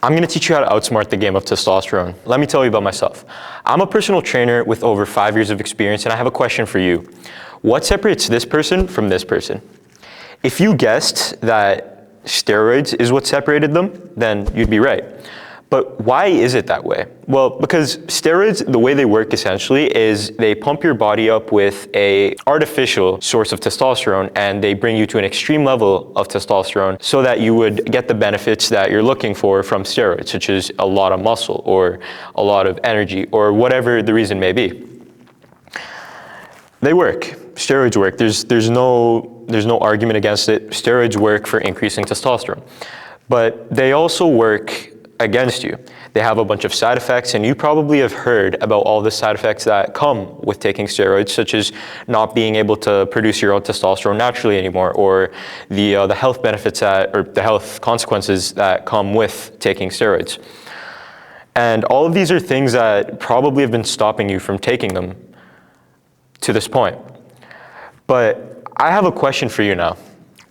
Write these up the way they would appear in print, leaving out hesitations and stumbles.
I'm going to teach you how to outsmart the game of testosterone. Let me tell you about myself. I'm a personal trainer with over 5 years of experience, and I have a question for you. What separates this person from this person? If you guessed that steroids is what separated them, then you'd be right. But why is it that way? Well, because steroids, the way they work essentially is they pump your body up with an artificial source of testosterone, and they bring you to an extreme level of testosterone so that you would get the benefits that you're looking for from steroids, such as a lot of muscle or a lot of energy or whatever the reason may be. They work. Steroids work. There's no argument against it. Steroids work for increasing testosterone. But they also work against you. They have a bunch of side effects, and you probably have heard about all the side effects that come with taking steroids, such as not being able to produce your own testosterone naturally anymore, or the health benefits or the health consequences that come with taking steroids. And all of these are things that probably have been stopping you from taking them to this point. But I have a question for you now.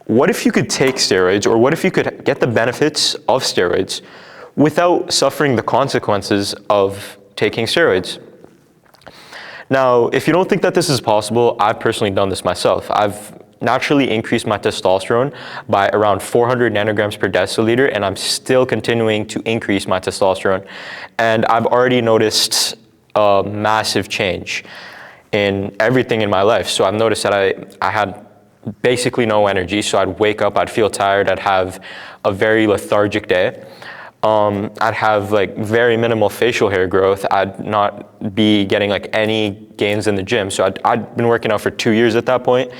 What if you could take steroids, or what if you could get the benefits of steroids without suffering the consequences of taking steroids? Now, if you don't think that this is possible, I've personally done this myself. I've naturally increased my testosterone by around 400 nanograms per deciliter, and I'm still continuing to increase my testosterone. And I've already noticed a massive change in everything in my life. So I've noticed that I had basically no energy. So I'd wake up, I'd feel tired, I'd have a very lethargic day. I'd have like very minimal facial hair growth. I'd not be getting like any gains in the gym. So I'd been working out for 2 years at that point.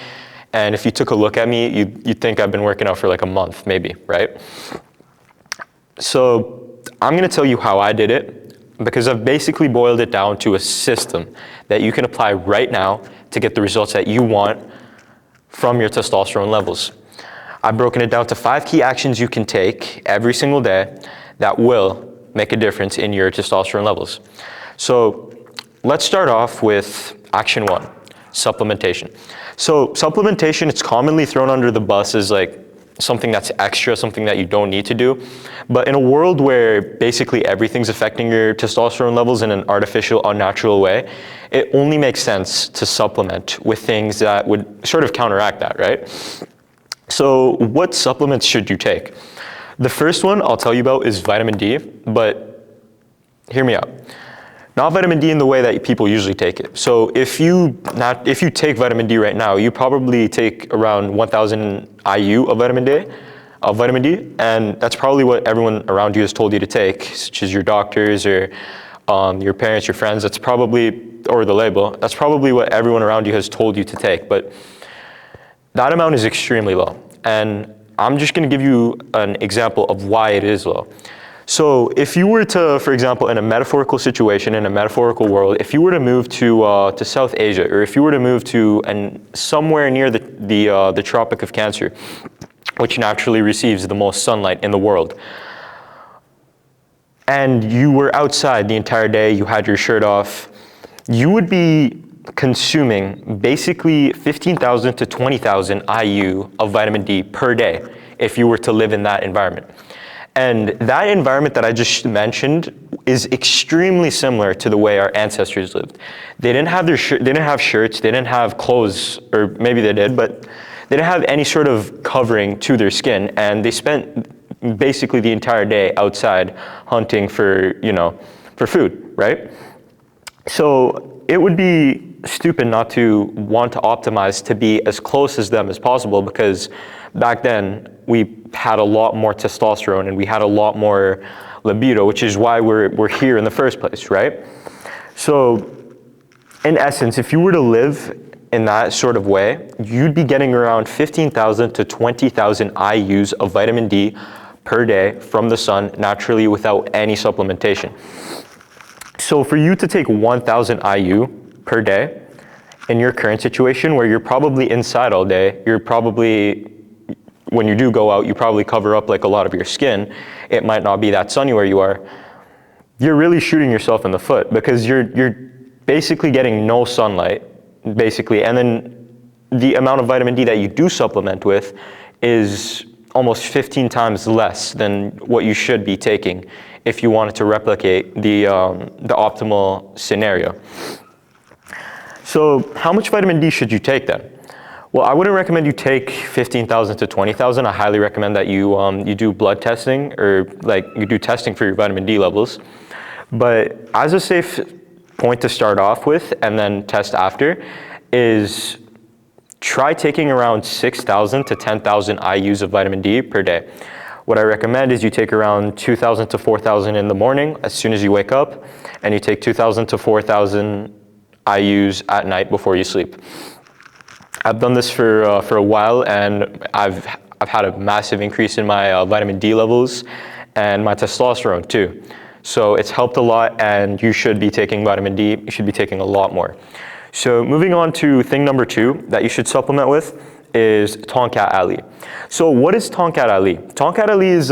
And if you took a look at me, you'd think I've been working out for like a month, maybe, right? So I'm gonna tell you how I did it, because I've basically boiled it down to a system that you can apply right now to get the results that you want from your testosterone levels. I've broken it down to 5 key actions you can take every single day that will make a difference in your testosterone levels. So let's start off with action 1, supplementation. So supplementation, it's commonly thrown under the bus as like something that's extra, something that you don't need to do. But in a world where basically everything's affecting your testosterone levels in an artificial, unnatural way, it only makes sense to supplement with things that would sort of counteract that, right? So what supplements should you take? The first one I'll tell you about is vitamin D, but hear me out. Not vitamin D in the way that people usually take it. So if you take vitamin D right now, you probably take around 1,000 IU of vitamin D, and that's probably what everyone around you has told you to take, such as your doctors or your parents, your friends. That's probably, or the label, that's probably what everyone around you has told you to take. But that amount is extremely low. And I'm just gonna give you an example of why it is low. So if you were to, for example, in a metaphorical situation, in a metaphorical world, if you were to move to South Asia, or if you were to move to somewhere near the Tropic of Cancer, which naturally receives the most sunlight in the world, and you were outside the entire day, you had your shirt off, you would be consuming basically 15,000 to 20,000 IU of vitamin D per day if you were to live in that environment. And that environment that I just mentioned is extremely similar to the way our ancestors lived. They didn't have they didn't have shirts, they didn't have clothes, or maybe they did, but they didn't have any sort of covering to their skin, and they spent basically the entire day outside hunting for food, right? So it would be stupid not to want to optimize to be as close as them as possible, because back then we had a lot more testosterone and we had a lot more libido, which is why we're here in the first place, right? So in essence, if you were to live in that sort of way, you'd be getting around 15,000 to 20,000 IUs of vitamin D per day from the sun naturally without any supplementation. So for you to take 1,000 IU per day in your current situation, where you're probably inside all day, when you do go out, you probably cover up like a lot of your skin. It might not be that sunny where you are. You're really shooting yourself in the foot, because you're basically getting no sunlight, basically. And then the amount of vitamin D that you do supplement with is almost 15 times less than what you should be taking if you wanted to replicate the optimal scenario. So how much vitamin D should you take then? Well, I wouldn't recommend you take 15,000 to 20,000. I highly recommend that you do blood testing, or like you do testing for your vitamin D levels. But as a safe point to start off with and then test after is try taking around 6,000 to 10,000 IUs of vitamin D per day. What I recommend is you take around 2,000 to 4,000 in the morning as soon as you wake up, and you take 2,000 to 4,000 IUs at night before you sleep. I've done this for a while, and I've had a massive increase in my vitamin D levels and my testosterone too. So it's helped a lot, and you should be taking vitamin D. You should be taking a lot more. So moving on to thing number 2 that you should supplement with is Tonkat Ali. So what is Tonkat Ali? Tonkat Ali is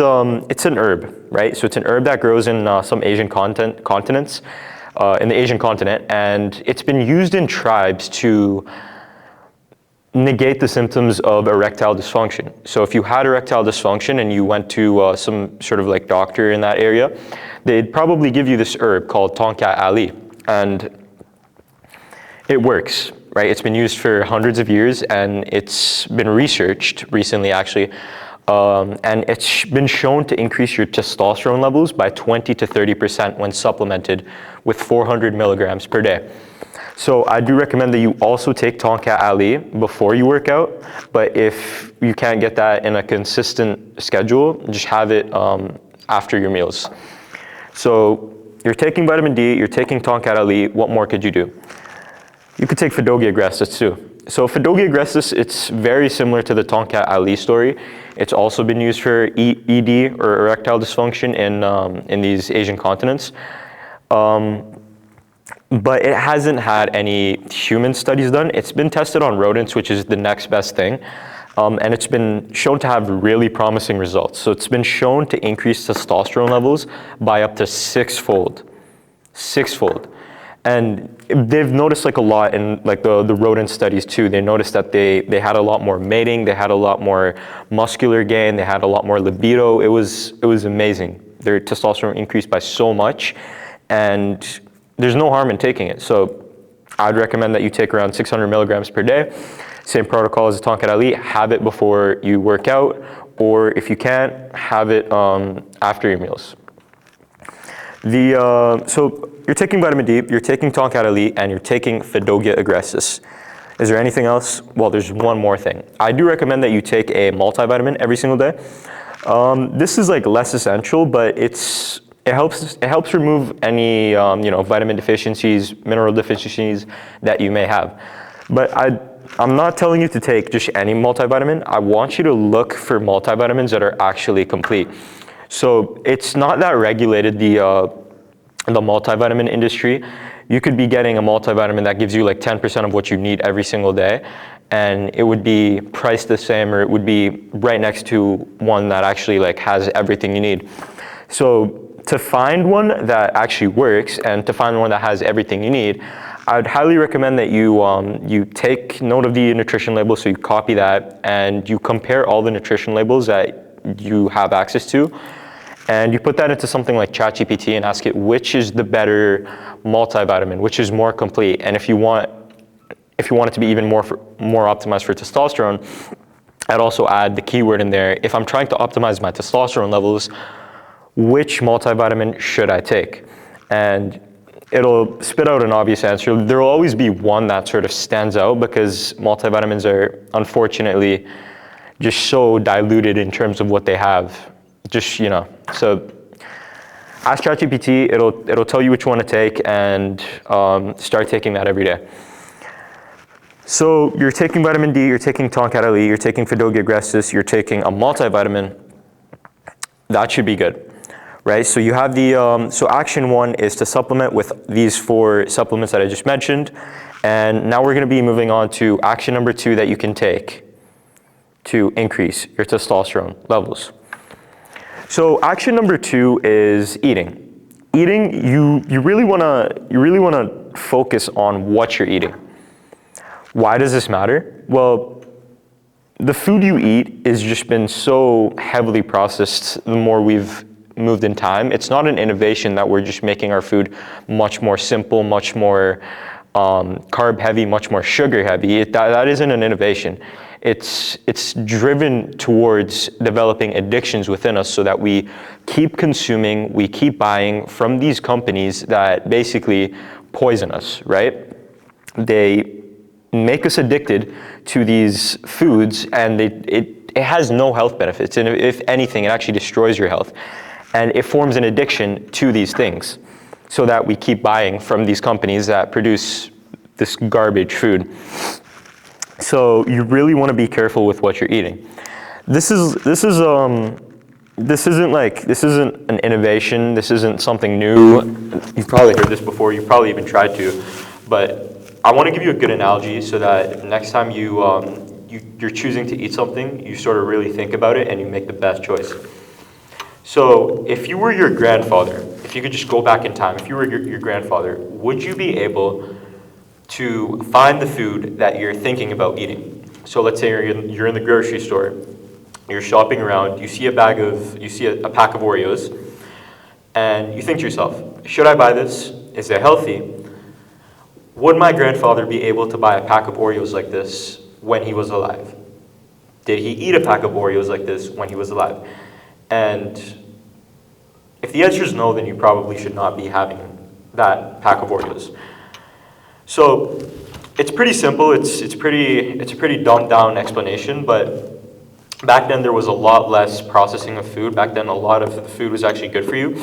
it's an herb, right? So it's an herb that grows in some Asian continents, in the Asian continent, and it's been used in tribes to negate the symptoms of erectile dysfunction. So if you had erectile dysfunction and you went to some sort of like doctor in that area, they'd probably give you this herb called Tonkat Ali, and it works, right? It's been used for hundreds of years, and it's been researched recently actually, and it's been shown to increase your testosterone levels by 20 to 30% when supplemented with 400 milligrams per day. So I do recommend that you also take Tonkat Ali before you work out, but if you can't get that in a consistent schedule, just have it after your meals. So you're taking vitamin D, you're taking Tonkat Ali, what more could you do? You could take Fidogia agrestis too. So Fidogia agrestis, it's very similar to the Tonkat Ali story. It's also been used for ED or erectile dysfunction in these Asian continents. But it hasn't had any human studies done. It's been tested on rodents, which is the next best thing. And it's been shown to have really promising results. So it's been shown to increase testosterone levels by up to sixfold. And they've noticed like a lot in like the rodent studies too. They noticed that they had a lot more mating, they had a lot more muscular gain, they had a lot more libido. It was amazing. Their testosterone increased by so much, and there's no harm in taking it. So I'd recommend that you take around 600 milligrams per day. Same protocol as the Tonkat Ali. Have it before you work out, or if you can't, have it after your meals. So you're taking vitamin D, you're taking Tonkat Ali, and you're taking Fidogia agrestis. Is there anything else? Well, there's one more thing. I do recommend that you take a multivitamin every single day. This is like less essential, but it helps remove any vitamin deficiencies, mineral deficiencies that you may have. But I'm not telling you to take just any multivitamin. I want you to look for multivitamins that are actually complete. So it's not that regulated, the multivitamin industry. You could be getting a multivitamin that gives you like 10% of what you need every single day, and it would be priced the same, or it would be right next to one that actually like has everything you need. So to find one that actually works and to find one that has everything you need, I'd highly recommend that you take note of the nutrition label, so you copy that and you compare all the nutrition labels that you have access to, and you put that into something like ChatGPT and ask it which is the better multivitamin, which is more complete. And if you want it to be even more optimized for testosterone, I'd also add the keyword in there. If I'm trying to optimize my testosterone levels, which multivitamin should I take? And it'll spit out an obvious answer. There will always be one that sort of stands out, because multivitamins are unfortunately just so diluted in terms of what they have. So ask ChatGPT, it'll tell you which one to take, and start taking that every day. So you're taking vitamin D, you're taking Tonkat Ali, you're taking Fidogia agrestis, you're taking a multivitamin. That should be good, right? So you have so action 1 is to supplement with these 4 supplements that I just mentioned. And now we're gonna be moving on to action number 2 that you can take to increase your testosterone levels. So action number 2 is eating. Eating, you really wanna focus on what you're eating. Why does this matter? Well, the food you eat has just been so heavily processed the more we've moved in time. It's not an innovation that we're just making our food much more simple, much more carb heavy, much more sugar heavy. That isn't an innovation. It's driven towards developing addictions within us so that we keep consuming, we keep buying from these companies that basically poison us, right? They make us addicted to these foods, and it has no health benefits. And if anything, it actually destroys your health. And it forms an addiction to these things so that we keep buying from these companies that produce this garbage food. So you really want to be careful with what you're eating. This isn't an innovation. This isn't something new. You've probably heard this before. You've probably even tried to, but I want to give you a good analogy so that next time you're choosing to eat something, you sort of really think about it and you make the best choice. So if you were your grandfather, if you could just go back in time, if you were your grandfather, would you be able to find the food that you're thinking about eating? So let's say you're in the grocery store, you're shopping around, you see a pack of Oreos, and you think to yourself, should I buy this? Is it healthy? Would my grandfather be able to buy a pack of Oreos like this when he was alive? Did he eat a pack of Oreos like this when he was alive? And if the answer is no, then you probably should not be having that pack of Oreos. So it's pretty simple. It's a pretty dumbed down explanation, but back then there was a lot less processing of food. Back then a lot of the food was actually good for you.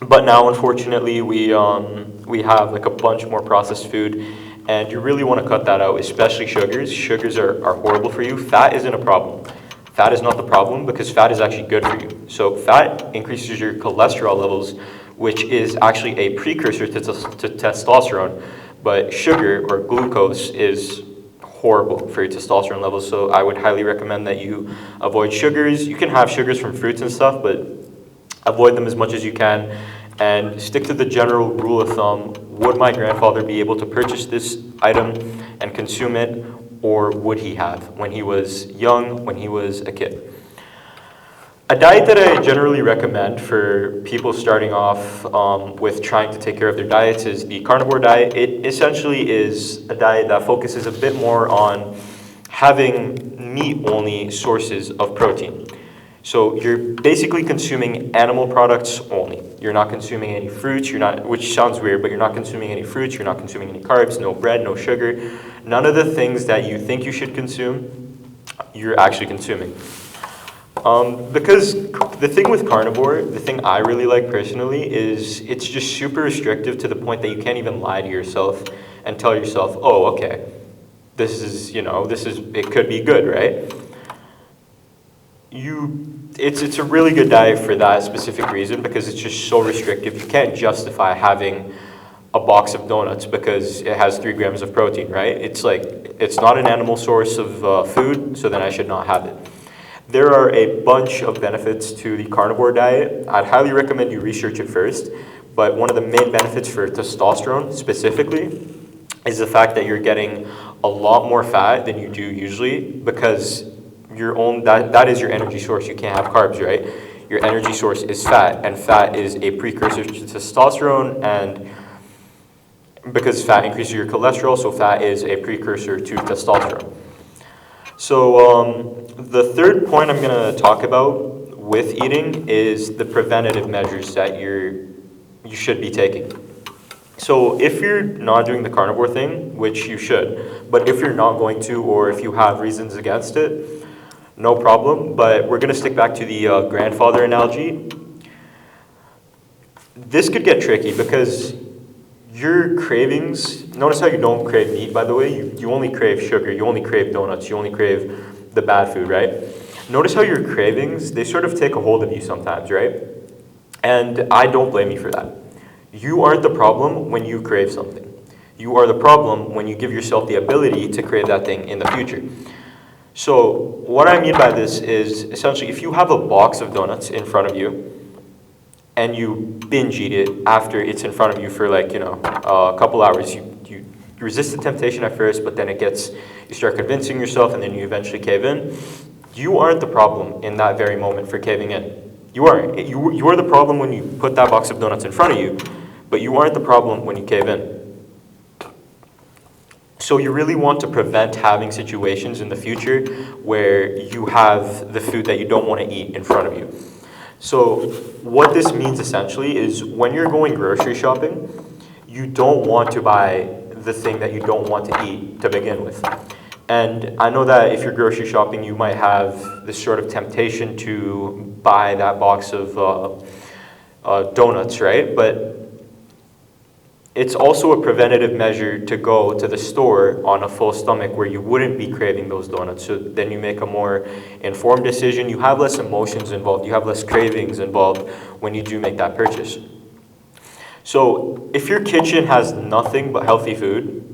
But now, unfortunately, we have like a bunch more processed food, and you really want to cut that out, especially sugars. Sugars are horrible for you. Fat isn't a problem. Fat is not the problem because fat is actually good for you. So fat increases your cholesterol levels, which is actually a precursor to testosterone. But sugar or glucose is horrible for your testosterone levels. So I would highly recommend that you avoid sugars. You can have sugars from fruits and stuff, but avoid them as much as you can, and stick to the general rule of thumb. Would my grandfather be able to purchase this item and consume it, or would he have when he was young, when he was a kid? A diet that I generally recommend for people starting off with trying to take care of their diets is the carnivore diet. It essentially is a diet that focuses a bit more on having meat-only sources of protein. So you're basically consuming animal products only. You're not consuming any fruits, which sounds weird, but you're not consuming any fruits, you're not consuming any carbs, no bread, no sugar. None of the things that you think you should consume, you're actually consuming. Because the thing with carnivore, the thing I really like personally is it's just super restrictive to the point that you can't even lie to yourself and tell yourself, oh, okay, it could be good, right? It's a really good diet for that specific reason because it's just so restrictive. You can't justify having a box of donuts because it has 3 grams of protein, right? It's not an animal source of food, so then I should not have it. There are a bunch of benefits to the carnivore diet. I'd highly recommend you research it first, but one of the main benefits for testosterone specifically is the fact that you're getting a lot more fat than you do usually because that is your energy source. You can't have carbs, right? Your energy source is fat, and fat is a precursor to testosterone, and because fat increases your cholesterol, so fat is a precursor to testosterone. So the third point I'm going to talk about with eating is the preventative measures that you should be taking. So if you're not doing the carnivore thing, which you should, but if you're not going to, or if you have reasons against it, no problem. But we're going to stick back to the grandfather analogy. This could get tricky because your cravings, notice how you don't crave meat, by the way. You only crave sugar, you only crave donuts, you only crave the bad food, right? Notice how your cravings, they sort of take a hold of you sometimes, right? And I don't blame you for that. You aren't the problem when you crave something. You are the problem when you give yourself the ability to crave that thing in the future. So what I mean by this is essentially if you have a box of donuts in front of you and you binge eat it after it's in front of you for a couple hours, you You resist the temptation at first, but then you start convincing yourself, and then you eventually cave in. You aren't the problem in that very moment for caving in. You aren't. You are the problem when you put that box of donuts in front of you, but you aren't the problem when you cave in. So you really want to prevent having situations in the future where you have the food that you don't want to eat in front of you. So what this means essentially is when you're going grocery shopping, you don't want to buy the thing that you don't want to eat to begin with. And I know that if you're grocery shopping, you might have this sort of temptation to buy that box of donuts, right? But it's also a preventative measure to go to the store on a full stomach where you wouldn't be craving those donuts. So then you make a more informed decision. You have less emotions involved. You have less cravings involved when you do make that purchase. So if your kitchen has nothing but healthy food,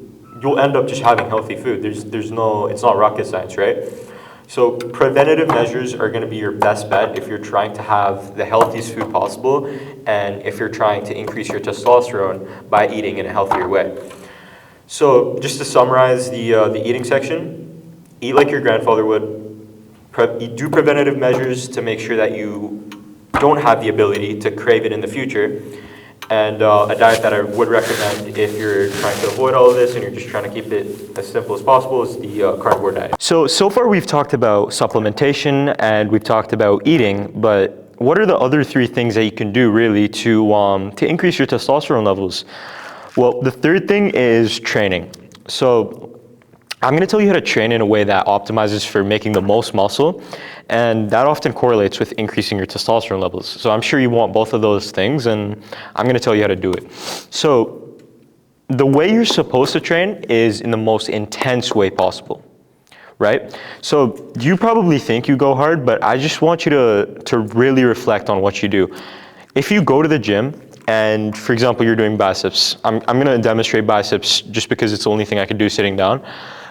you'll end up just having healthy food. It's not rocket science, right? So preventative measures are going to be your best bet if you're trying to have the healthiest food possible, and if you're trying to increase your testosterone by eating in a healthier way. So just to summarize the eating section, eat like your grandfather would. Do preventative measures to make sure that you don't have the ability to crave it in the future. And a diet that I would recommend if you're trying to avoid all of this and you're just trying to keep it as simple as possible is the carnivore diet. So far we've talked about supplementation and we've talked about eating, but what are the other three things that you can do really to increase your testosterone levels? Well, the third thing is training. So I'm going to tell you how to train in a way that optimizes for making the most muscle, and that often correlates with increasing your testosterone levels. So I'm sure you want both of those things, and I'm going to tell you how to do it. So the way you're supposed to train is in the most intense way possible, right? So you probably think you go hard, but I just want you to really reflect on what you do. If you go to the gym, and for example, you're doing biceps, I'm going to demonstrate biceps just because it's the only thing I can do sitting down.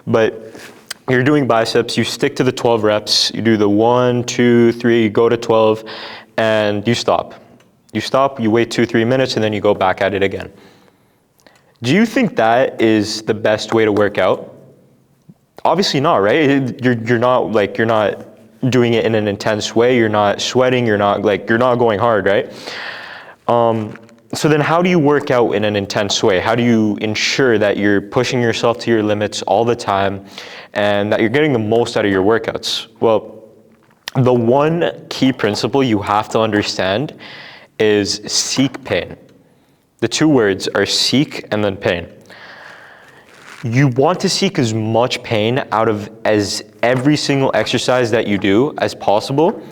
But you're doing biceps, you stick to the 12 reps, you do the 1, 2, 3, you go to 12, and you stop. You stop, you wait 2-3 minutes, and then you go back at it again. Do you think that is the best way to work out? Obviously not, right? You're not doing it in an intense way, you're not sweating, you're not going hard, right? So then how do you work out in an intense way? How do you ensure that you're pushing yourself to your limits all the time and that you're getting the most out of your workouts? Well, the one key principle you have to understand is seek pain. The two words are seek and then pain. You want to seek as much pain out of every single exercise that you do as possible.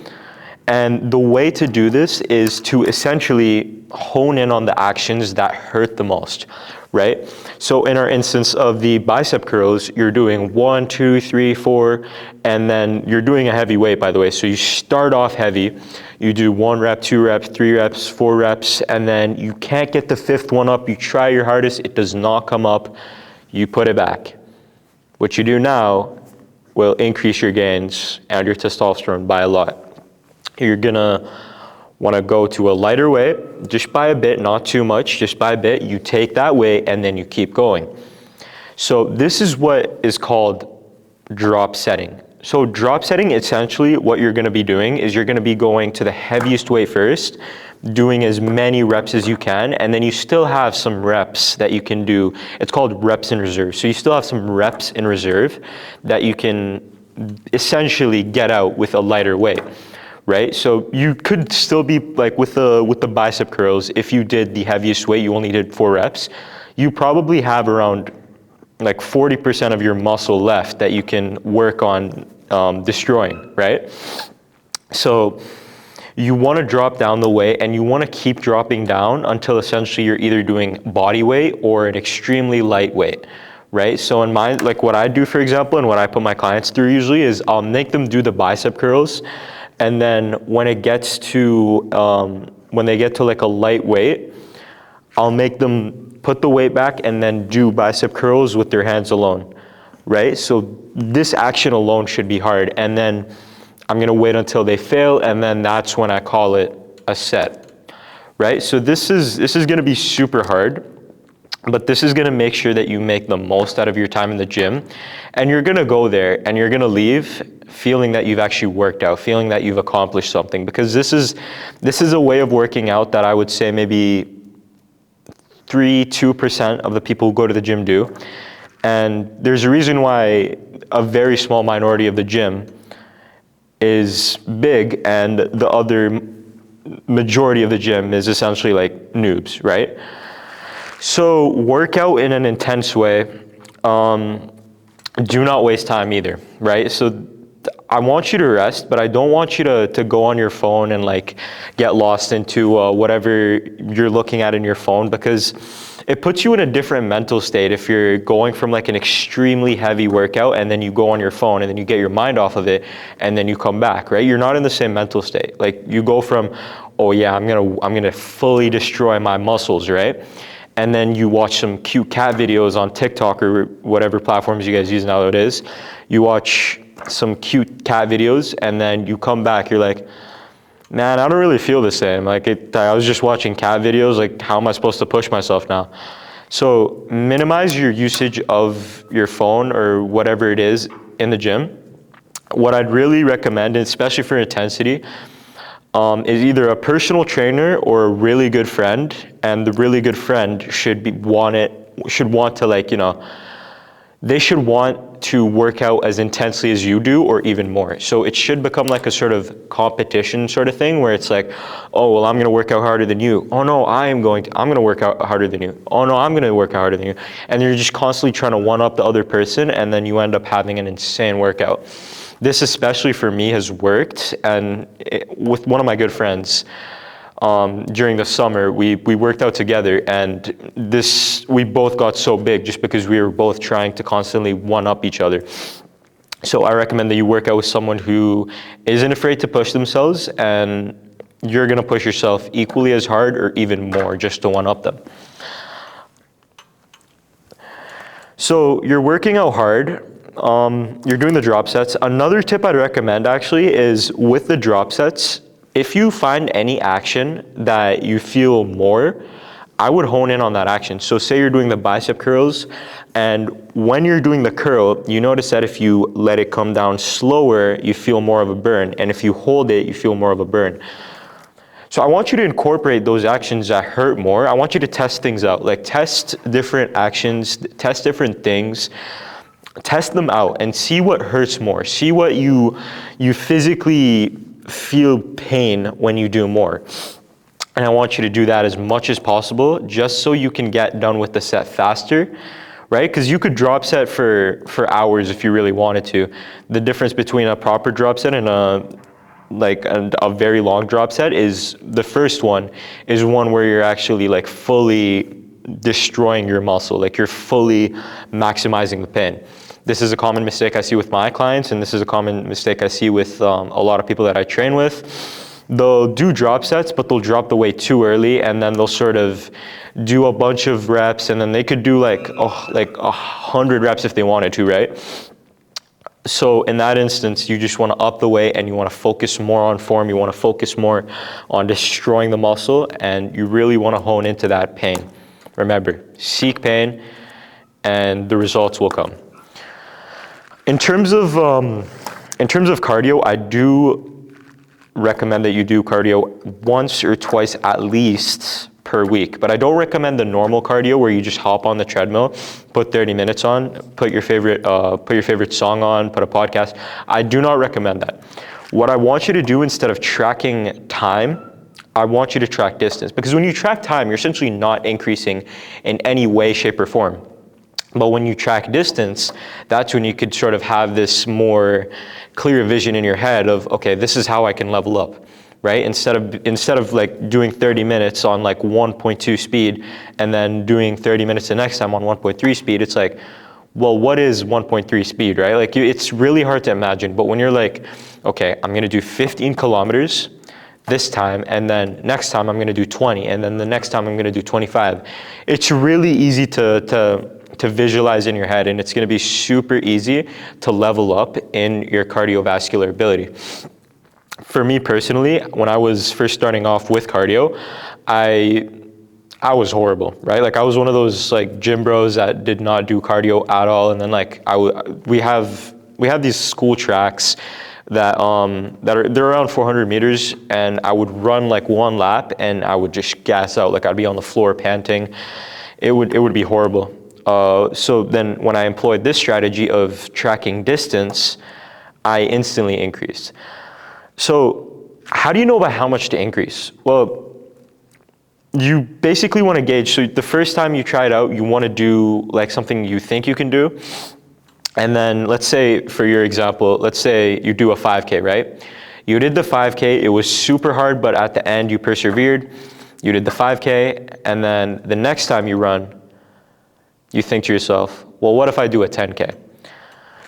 And the way to do this is to essentially hone in on the actions that hurt the most, right? So in our instance of the bicep curls, you're doing 1, 2, 3, 4, and then you're doing a heavy weight, by the way. So you start off heavy, you do 1 rep, 2 reps, 3 reps, 4 reps, and then you can't get the 5th one up. You try your hardest, it does not come up, you put it back. What you do now will increase your gains and your testosterone by a lot. You're gonna wanna go to a lighter weight, just by a bit, not too much, just by a bit. You take that weight and then you keep going. So this is what is called drop setting. So drop setting, essentially what you're gonna be doing is you're gonna be going to the heaviest weight first, doing as many reps as you can, and then you still have some reps that you can do. It's called reps in reserve. So you still have some reps in reserve that you can essentially get out with a lighter weight. Right? So you could still be like with the bicep curls, if you did the heaviest weight, you only did 4 reps, you probably have around like 40% of your muscle left that you can work on destroying, right? So you want to drop down the weight and you want to keep dropping down until essentially you're either doing body weight or an extremely light weight. Right? So in my, like what I do, for example, and what I put my clients through usually is I'll make them do the bicep curls. And then when it gets to, when they get to like a light weight, I'll make them put the weight back and then do bicep curls with their hands alone, right? So this action alone should be hard. And then I'm gonna wait until they fail, and then that's when I call it a set, right? So this is gonna be super hard. But this is gonna make sure that you make the most out of your time in the gym. And you're gonna go there and you're gonna leave feeling that you've actually worked out, feeling that you've accomplished something. Because this is a way of working out that I would say maybe 2% of the people who go to the gym do. And there's a reason why a very small minority of the gym is big and the other majority of the gym is essentially like noobs, right? So work out in an intense way. Do not waste time either, right? So I want you to rest, but I don't want you to go on your phone and like get lost into whatever you're looking at in your phone, because it puts you in a different mental state if you're going from like an extremely heavy workout and then you go on your phone and then you get your mind off of it and then you come back, right? You're not in the same mental state. Like you go from, oh yeah, I'm gonna fully destroy my muscles, right? And then you watch some cute cat videos on TikTok or whatever platforms you guys use nowadays. You watch some cute cat videos and then you come back, you're like, man, I don't really feel the same. Like I was just watching cat videos, like how am I supposed to push myself now? So minimize your usage of your phone or whatever it is in the gym. What I'd really recommend, especially for intensity, is either a personal trainer or a really good friend, and the really good friend should want to, like, you know, they should want to work out as intensely as you do or even more. So it should become like a sort of competition sort of thing where it's like, oh, well, I'm gonna work out harder than you. Oh no, I'm gonna work out harder than you. Oh no, I'm gonna work out harder than you. And you're just constantly trying to one up the other person, and then you end up having an insane workout. This, especially for me, has worked, and with one of my good friends, during the summer, we worked out together, and we both got so big just because we were both trying to constantly one up each other. So I recommend that you work out with someone who isn't afraid to push themselves, and you're gonna push yourself equally as hard or even more just to one up them. So you're working out hard. You're doing the drop sets. Another tip I'd recommend actually is with the drop sets, if you find any action that you feel more, I would hone in on that action. So say you're doing the bicep curls, and when you're doing the curl, you notice that if you let it come down slower, you feel more of a burn. And if you hold it, you feel more of a burn. So I want you to incorporate those actions that hurt more. I want you to test things out, like test different actions, test different things. Test them out and see what hurts more. See what you physically feel pain when you do more. And I want you to do that as much as possible just so you can get done with the set faster, right? Because you could drop set for hours if you really wanted to. The difference between a proper drop set and a very long drop set is the first one is one where you're actually like fully destroying your muscle, like you're fully maximizing the pain. This is a common mistake I see with my clients, and this is a common mistake I see with a lot of people that I train with. They'll do drop sets, but they'll drop the weight too early, and then they'll sort of do a bunch of reps, and then they could do like 100 reps if they wanted to, right? So in that instance, you just want to up the weight and you want to focus more on form. You want to focus more on destroying the muscle, and you really want to hone into that pain. Remember, seek pain and the results will come. In terms of cardio, I do recommend that you do cardio once or twice at least per week, but I don't recommend the normal cardio where you just hop on the treadmill, put 30 minutes on, put your favorite song on, put a podcast. I do not recommend that. What I want you to do, instead of tracking time, I want you to track distance, because when you track time, you're essentially not increasing in any way, shape, or form. But when you track distance, that's when you could sort of have this more clear vision in your head of, okay, this is how I can level up, right? Instead of like doing 30 minutes on like 1.2 speed and then doing 30 minutes the next time on 1.3 speed, it's like, well, what is 1.3 speed, right? Like it's really hard to imagine, but when you're like, okay, I'm gonna do 15 kilometers this time, and then next time I'm gonna do 20, and then the next time I'm gonna do 25. It's really easy to visualize in your head, and it's gonna be super easy to level up in your cardiovascular ability. For me personally, when I was first starting off with cardio, I I was horrible, right? Like I was one of those like gym bros that did not do cardio at all. And then like we have these school tracks that they're around 400 meters, and I would run like one lap and I would just gas out. Like I'd be on the floor panting. It would be horrible. So then when I employed this strategy of tracking distance, I instantly increased. So how do you know about how much to increase? Well, you basically want to gauge. So the first time you try it out, you want to do like something you think you can do. And then let's say for your example, let's say you do a 5K, right? You did the 5K, it was super hard, but at the end you persevered. You did the 5K, and then the next time you run, you think to yourself, well, what if I do a 10K?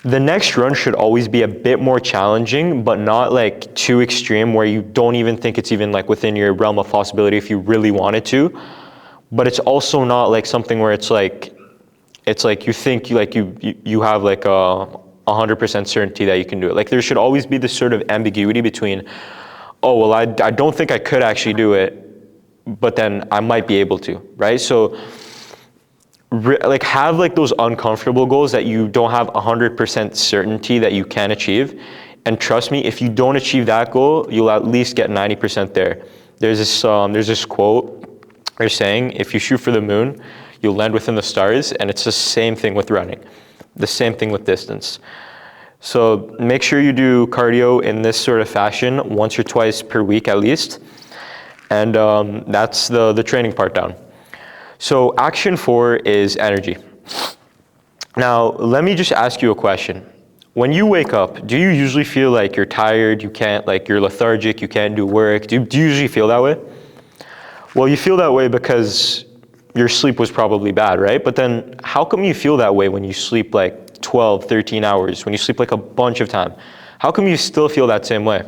The next run should always be a bit more challenging, but not like too extreme where you don't even think it's even like within your realm of possibility if you really wanted to. But it's also not like something where it's like you think you have like a 100% certainty that you can do it. Like there should always be this sort of ambiguity between, oh, well, I don't think I could actually do it, but then I might be able to, right? So like have like those uncomfortable goals that you don't have 100% certainty that you can achieve. And trust me, if you don't achieve that goal, you'll at least get 90% there. There's this quote they're saying, if you shoot for the moon, you'll land within the stars. And it's the same thing with running, the same thing with distance. So make sure you do cardio in this sort of fashion once or twice per week at least. And that's the training part down. So action 4 is energy. Now, let me just ask you a question. When you wake up, do you usually feel like you're tired, you're lethargic, you can't do work? Do you usually feel that way? Well, you feel that way because your sleep was probably bad, right? But then how come you feel that way when you sleep like 12, 13 hours, when you sleep like a bunch of time? How come you still feel that same way?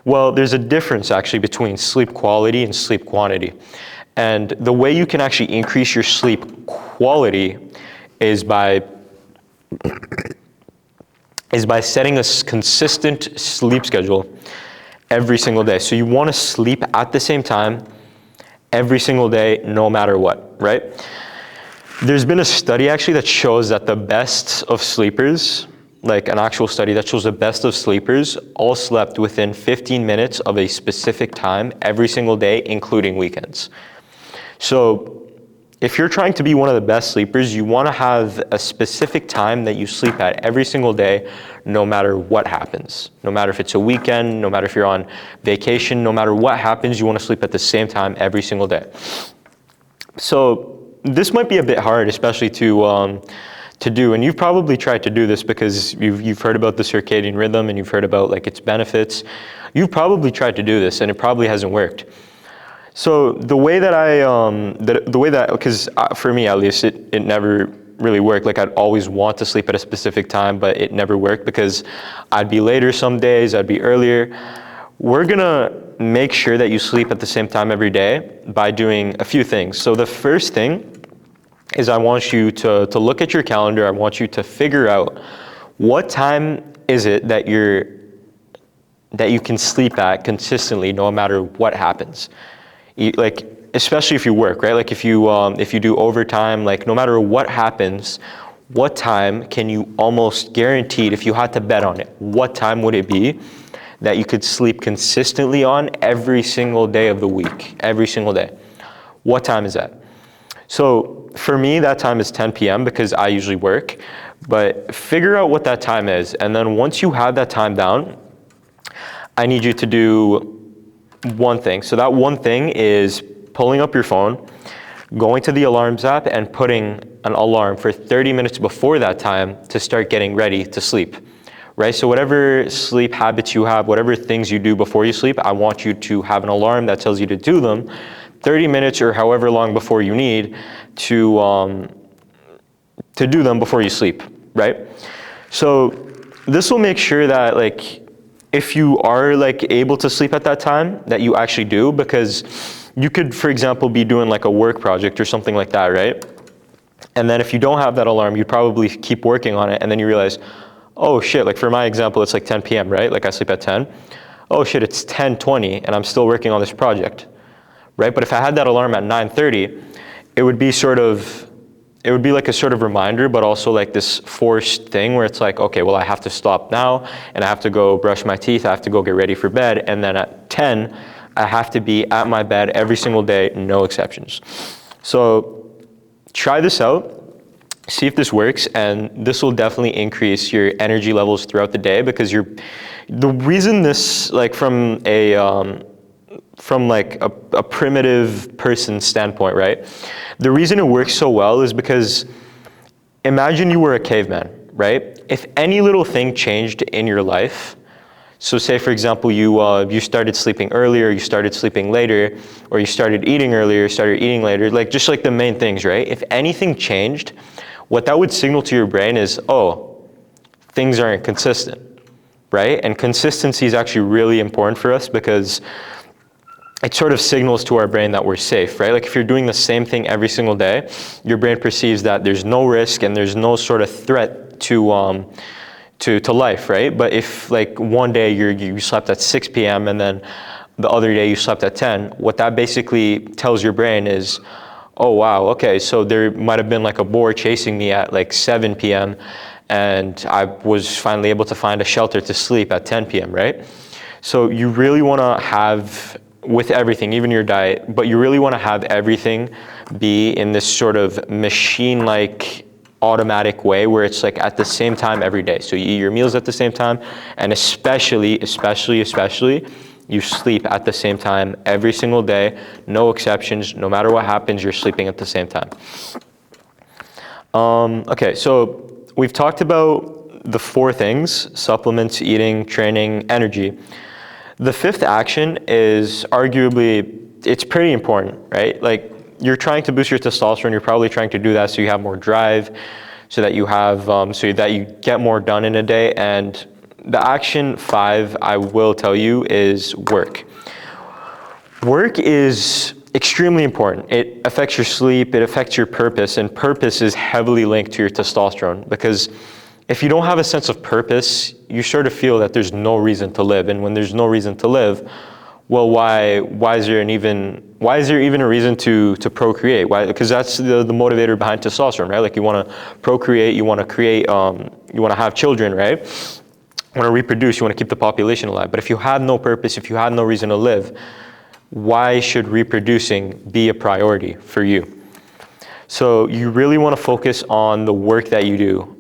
Well, there's a difference actually between sleep quality and sleep quantity. And the way you can actually increase your sleep quality is by setting a consistent sleep schedule every single day. So you want to sleep at the same time every single day, no matter what, right? There's been a study actually that shows that the best of sleepers, like an actual study that shows the best of sleepers all slept within 15 minutes of a specific time every single day, including weekends. So if you're trying to be one of the best sleepers, you want to have a specific time that you sleep at every single day, no matter what happens. No matter if it's a weekend, no matter if you're on vacation, no matter what happens, you want to sleep at the same time every single day. So this might be a bit hard, especially to do, and you've probably tried to do this because you've heard about the circadian rhythm and you've heard about like its benefits. You've probably tried to do this and it probably hasn't worked. So the way that because for me at least, it never really worked. Like I'd always want to sleep at a specific time, but it never worked because I'd be later some days, I'd be earlier. We're gonna make sure that you sleep at the same time every day by doing a few things. So the first thing is I want you to look at your calendar. I want you to figure out what time is it that you can sleep at consistently no matter what happens. Like, especially if you work, right? Like if you do overtime, like no matter what happens, what time can you almost guaranteed, if you had to bet on it, what time would it be that you could sleep consistently on every single day of the week, every single day? What time is that? So for me, that time is 10 p.m. because I usually work, but figure out what that time is. And then once you have that time down, I need you to do one thing. So that one thing is pulling up your phone, going to the alarms app and putting an alarm for 30 minutes before that time to start getting ready to sleep, right? So whatever sleep habits you have, whatever things you do before you sleep, I want you to have an alarm that tells you to do them 30 minutes or however long before you need to do them before you sleep, right? So this will make sure that like if you are like able to sleep at that time, that you actually do, because you could, for example, be doing like a work project or something like that, right? And then if you don't have that alarm, you'd probably keep working on it and then you realize, oh shit, like for my example, it's like 10 p.m., right? Like I sleep at 10. Oh shit, it's 10:20 and I'm still working on this project, right? But if I had that alarm at 9:30, it would be like a sort of reminder, but also like this forced thing where it's like, okay, well, I have to stop now and I have to go brush my teeth. I have to go get ready for bed. And then at 10, I have to be at my bed every single day, no exceptions. So try this out. See if this works, and this will definitely increase your energy levels throughout the day, because the reason this, like from a primitive person standpoint, right? The reason it works so well is because imagine you were a caveman, right? If any little thing changed in your life, so say for example, you started sleeping earlier, you started sleeping later, or you started eating earlier, started eating later, like just like the main things, right? If anything changed, what that would signal to your brain is, oh, things aren't consistent, right? And consistency is actually really important for us, because it sort of signals to our brain that we're safe, right? Like if you're doing the same thing every single day, your brain perceives that there's no risk and there's no sort of threat to life, right? But if like one day you slept at 6 p.m. and then the other day you slept at 10, what that basically tells your brain is, oh wow, okay, so there might have been like a boar chasing me at like 7 p.m. and I was finally able to find a shelter to sleep at 10 p.m., right? So you really want to have, with everything, even your diet, but you really want to have everything be in this sort of machine-like automatic way where it's like at the same time every day. So you eat your meals at the same time, and especially, you sleep at the same time every single day, no exceptions. No matter what happens, you're sleeping at the same time. Okay, so we've talked about the 4 things: supplements, eating, training, energy. The 5th action is arguably, it's pretty important, right? Like you're trying to boost your testosterone, you're probably trying to do that so you have more drive, so that you have, so that you get more done in a day. And the action 5, I will tell you, is work. Work is extremely important. It affects your sleep, it affects your purpose, and purpose is heavily linked to your testosterone, because if you don't have a sense of purpose, you sort of feel that there's no reason to live. And when there's no reason to live, well, why is there even a reason to procreate? Why? Because that's the motivator behind testosterone, right? Like you want to procreate, you want to create, you want to have children, right? You want to reproduce, you want to keep the population alive. But if you have no purpose, if you have no reason to live, why should reproducing be a priority for you? So you really want to focus on the work that you do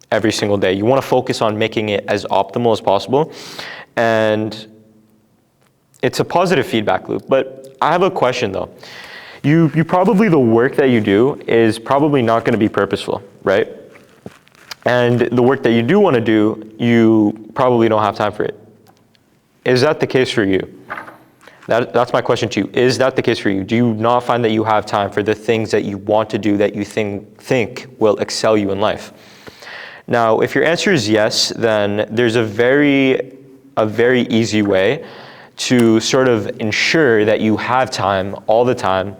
every single day. You want to focus on making it as optimal as possible. And it's a positive feedback loop. But I have a question though. You probably, the work that you do is probably not going to be purposeful, right? And the work that you do want to do, you probably don't have time for it. Is that the case for you? That's my question to you. Is that the case for you? Do you not find that you have time for the things that you want to do, that you think will excel you in life? Now, if your answer is yes, then there's a very easy way to sort of ensure that you have time all the time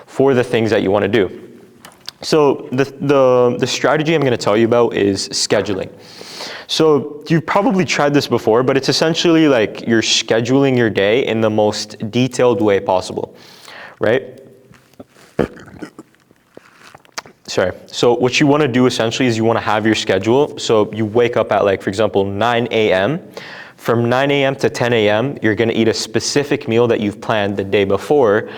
for the things that you want to do. So the strategy I'm going to tell you about is scheduling. So you've probably tried this before, but it's essentially like you're scheduling your day in the most detailed way possible, right? Sorry. So what you want to do essentially is you want to have your schedule. So you wake up at, like, for example, 9 a.m. From 9 a.m. to 10 a.m., you're going to eat a specific meal that you've planned the day before.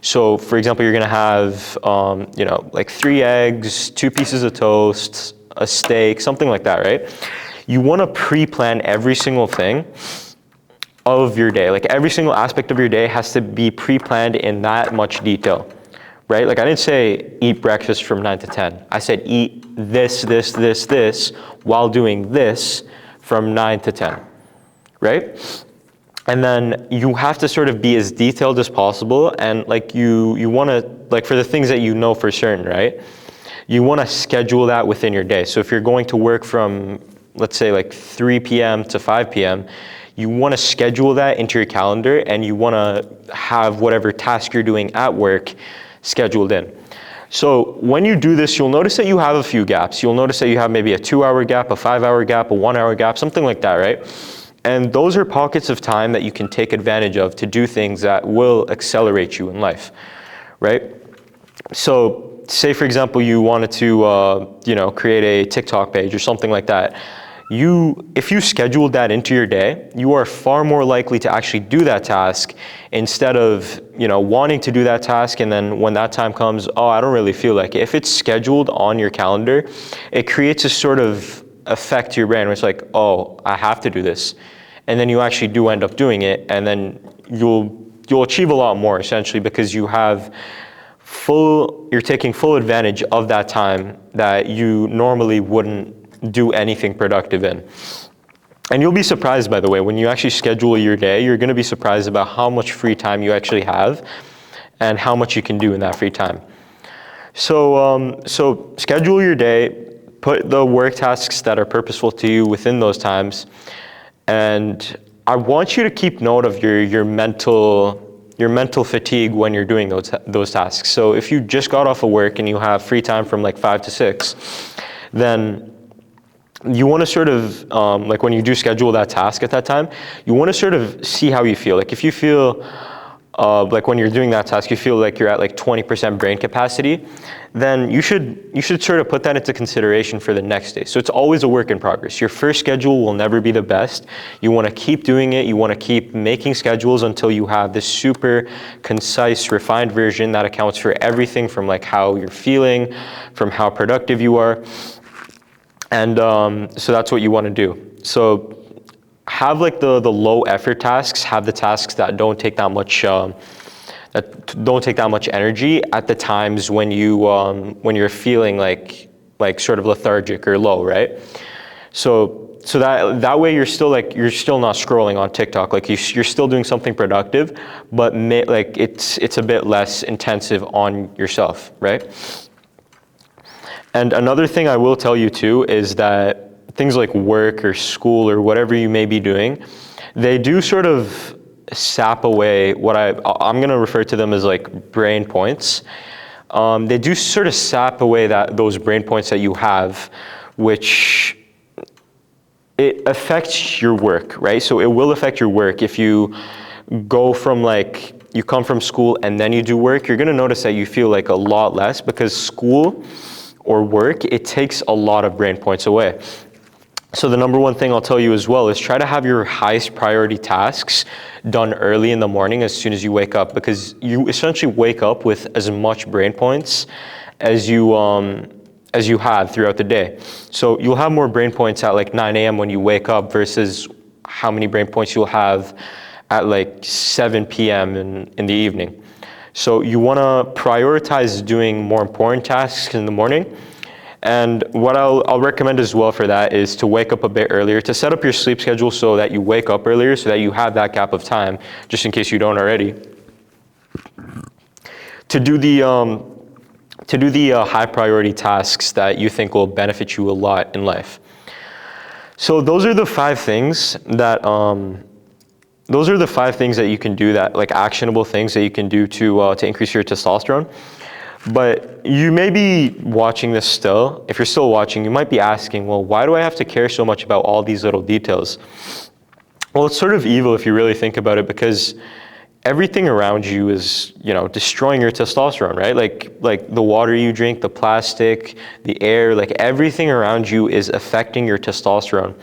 So for example, you're going to have, like 3 eggs, 2 pieces of toast, a steak, something like that, right? You want to pre-plan every single thing of your day. Like every single aspect of your day has to be pre-planned in that much detail, right? Like I didn't say eat breakfast from 9 to 10. I said eat this, while doing this from 9 to 10, right? And then you have to sort of be as detailed as possible, and like you want to, like for the things that you know for certain, right? You want to schedule that within your day. So if you're going to work from, let's say like 3 p.m. to 5 p.m., you want to schedule that into your calendar, and you want to have whatever task you're doing at work scheduled in. So when you do this, you'll notice that you have a few gaps. You'll notice that you have maybe a 2-hour gap, a 5-hour gap, a 1-hour gap, something like that, right? And those are pockets of time that you can take advantage of to do things that will accelerate you in life, right? So say, for example, you wanted to, create a TikTok page or something like that. If you scheduled that into your day, you are far more likely to actually do that task instead of, wanting to do that task and then when that time comes, oh, I don't really feel like it. If it's scheduled on your calendar, it creates a sort of effect to your brain where it's like, oh, I have to do this. And then you actually do end up doing it, and then you'll achieve a lot more essentially because you're taking full advantage of that time that you normally wouldn't do anything productive in. And you'll be surprised, by the way, when you actually schedule your day, you're gonna be surprised about how much free time you actually have and how much you can do in that free time. So schedule your day, put the work tasks that are purposeful to you within those times, and I want you to keep note of your mental fatigue when you're doing those tasks. So if you just got off of work and you have free time from like 5 to 6, then you want to sort of, like when you do schedule that task at that time, you want to sort of see how you feel. Like if you feel like when you're doing that task, you feel like you're at like 20% brain capacity, then you should sort of put that into consideration for the next day. So it's always a work in progress. Your first schedule will never be the best. You want to keep doing it. You want to keep making schedules until you have this super concise, refined version that accounts for everything from like how you're feeling, from how productive you are. And so that's what you want to do. So have like the low effort tasks, have the tasks that don't take that much energy at the times when you're feeling like sort of lethargic or low, right? So that way you're still not scrolling on TikTok, like you're still doing something productive, but it's a bit less intensive on yourself, right? And another thing I will tell you too is that things like work or school or whatever you may be doing, they do sort of sap away what I'm going to refer to them as like brain points. They do sort of sap away those brain points that you have, which it affects your work, right? So it will affect your work. If you go from you come from school and then you do work, you're going to notice that you feel like a lot less because school or work, it takes a lot of brain points away. So the number one thing I'll tell you as well is try to have your highest priority tasks done early in the morning as soon as you wake up, because you essentially wake up with as much brain points as you have throughout the day. So you'll have more brain points at like 9 a.m. when you wake up versus how many brain points you'll have at like 7 p.m. in the evening. So you want to prioritize doing more important tasks in the morning. And what I'll recommend as well for that is to wake up a bit earlier, to set up your sleep schedule so that you wake up earlier, so that you have that gap of time, just in case you don't already, to do the high priority tasks that you think will benefit you a lot in life. So those are the 5 things that you can do, that like actionable things that you can do to increase your testosterone. But you may be watching this still. If you're still watching, you might be asking, well, why do I have to care so much about all these little details? Well, it's sort of evil if you really think about it, because everything around you is, destroying your testosterone, right? Like the water you drink, the plastic, the air, like everything around you is affecting your testosterone.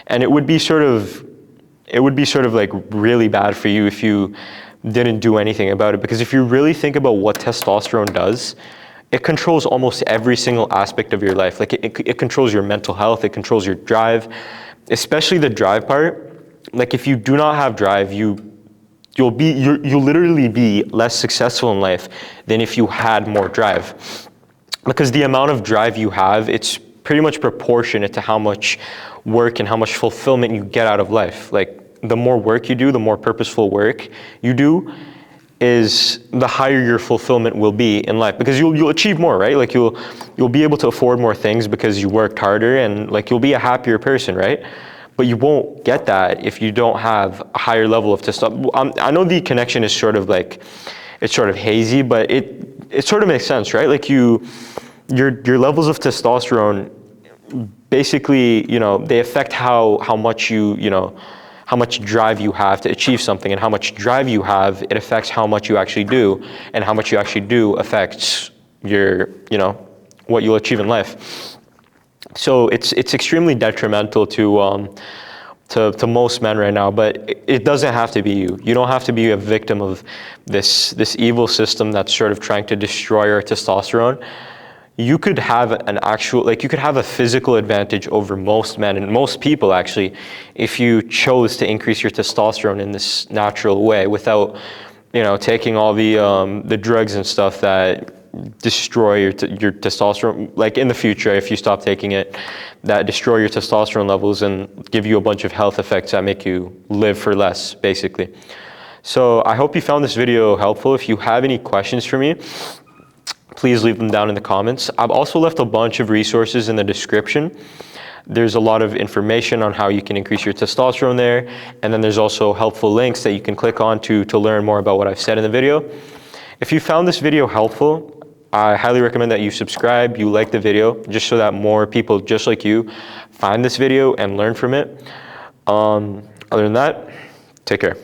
And it would be sort of like really bad for you if you didn't do anything about it, because if you really think about what testosterone does, it controls almost every single aspect of your life. Like it controls your mental health, it controls your drive, especially the drive part. Like if you do not have drive, you'll literally be less successful in life than if you had more drive. Because the amount of drive you have, it's pretty much proportionate to how much work and how much fulfillment you get out of life. Like the more work you do, the more purposeful work you do, is the higher your fulfillment will be in life, because you'll achieve more, right? Like you'll be able to afford more things because you worked harder, and like you'll be a happier person, right? But you won't get that if you don't have a higher level of testosterone. I know the connection is sort of hazy, but it sort of makes sense, right? Like your levels of testosterone basically, they affect how how much drive you have to achieve something, and how much drive you have, it affects how much you actually do, and how much you actually do affects your, what you'll achieve in life. So it's extremely detrimental to most men right now, but it doesn't have to be you. You don't have to be a victim of this evil system that's sort of trying to destroy your testosterone. You could have an actual, you could have a physical advantage over most men and most people actually, if you chose to increase your testosterone in this natural way without, taking all the drugs and stuff that destroy your testosterone, like in the future, if you stop taking it, that destroy your testosterone levels and give you a bunch of health effects that make you live for less, basically. So I hope you found this video helpful. If you have any questions for me, please leave them down in the comments. I've also left a bunch of resources in the description. There's a lot of information on how you can increase your testosterone there, and then there's also helpful links that you can click on to learn more about what I've said in the video. If you found this video helpful, I highly recommend that you subscribe, you like the video, just so that more people just like you find this video and learn from it. Other than that, take care.